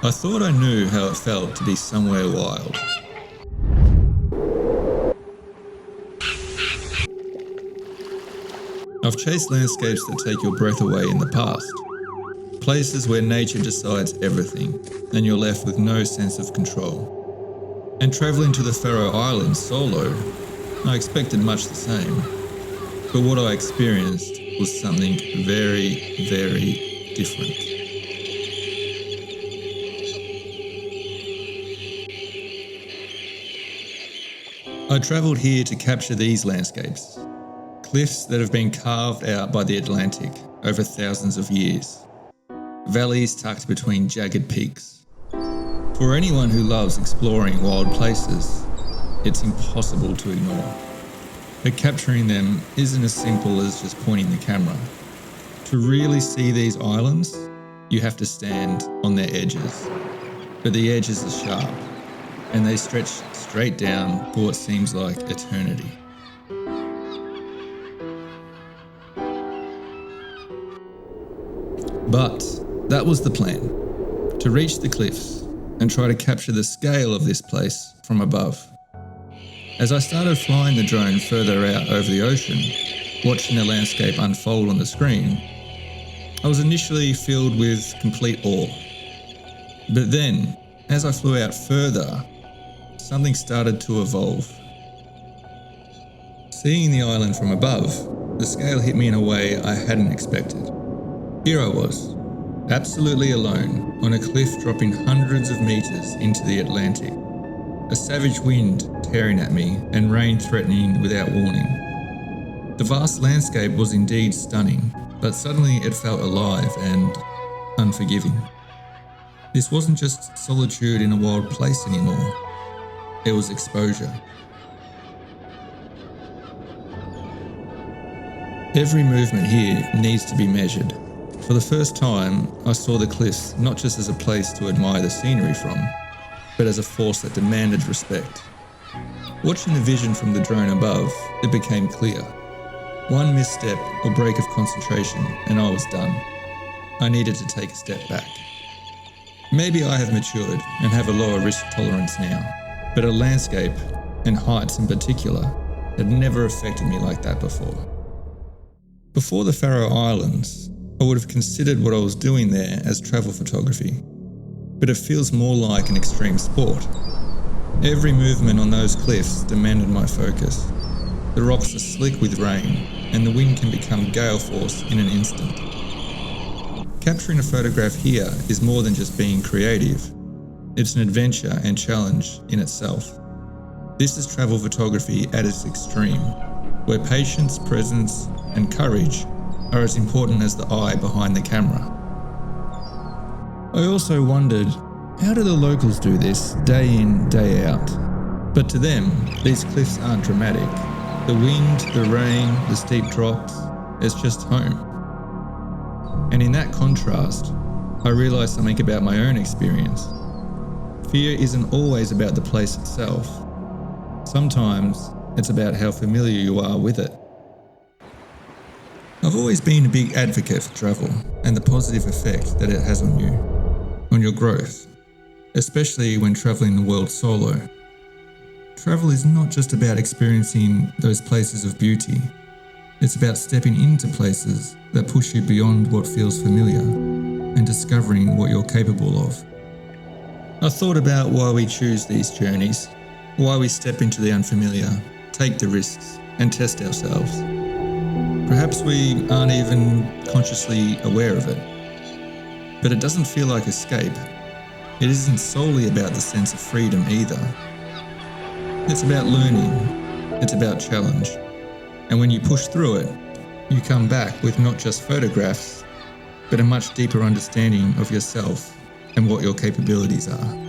I thought I knew how it felt to be somewhere wild. I've chased landscapes that take your breath away in the past. Places where nature decides everything and you're left with no sense of control. And travelling to the Faroe Islands solo, I expected much the same. But what I experienced was something very, very different. I travelled here to capture these landscapes. Cliffs that have been carved out by the Atlantic over thousands of years. Valleys tucked between jagged peaks. For anyone who loves exploring wild places, it's impossible to ignore. But capturing them isn't as simple as just pointing the camera. To really see these islands, you have to stand on their edges. But the edges are sharp, and they stretch straight down for what seems like eternity. But that was the plan, to reach the cliffs and try to capture the scale of this place from above. As I started flying the drone further out over the ocean, watching the landscape unfold on the screen, I was initially filled with complete awe. But then, as I flew out further, something started to evolve. Seeing the island from above, the scale hit me in a way I hadn't expected. Here I was, absolutely alone, on a cliff dropping hundreds of meters into the Atlantic. A savage wind tearing at me and rain threatening without warning. The vast landscape was indeed stunning, but suddenly it felt alive and unforgiving. This wasn't just solitude in a wild place anymore. It was exposure. Every movement here needs to be measured. For the first time, I saw the cliffs not just as a place to admire the scenery from, but as a force that demanded respect. Watching the vision from the drone above, it became clear. One misstep or break of concentration and I was done. I needed to take a step back. Maybe I have matured and have a lower risk tolerance now, but a landscape, and heights in particular, had never affected me like that before. Before the Faroe Islands, I would have considered what I was doing there as travel photography, but it feels more like an extreme sport. Every movement on those cliffs demanded my focus. The rocks are slick with rain, and the wind can become gale force in an instant. Capturing a photograph here is more than just being creative. It's an adventure and challenge in itself. This is travel photography at its extreme, where patience, presence, and courage are as important as the eye behind the camera. I also wondered, how do the locals do this day in, day out? But to them, these cliffs aren't dramatic. The wind, the rain, the steep drops, it's just home. And in that contrast, I realised something about my own experience. Fear isn't always about the place itself. Sometimes it's about how familiar you are with it. I've always been a big advocate for travel and the positive effect that it has on you, on your growth, especially when travelling the world solo. Travel is not just about experiencing those places of beauty. It's about stepping into places that push you beyond what feels familiar and discovering what you're capable of. I thought about why we choose these journeys, why we step into the unfamiliar, take the risks, and test ourselves. Perhaps we aren't even consciously aware of it. But it doesn't feel like escape. It isn't solely about the sense of freedom either. It's about learning. It's about challenge. And when you push through it, you come back with not just photographs, but a much deeper understanding of yourself and what your capabilities are.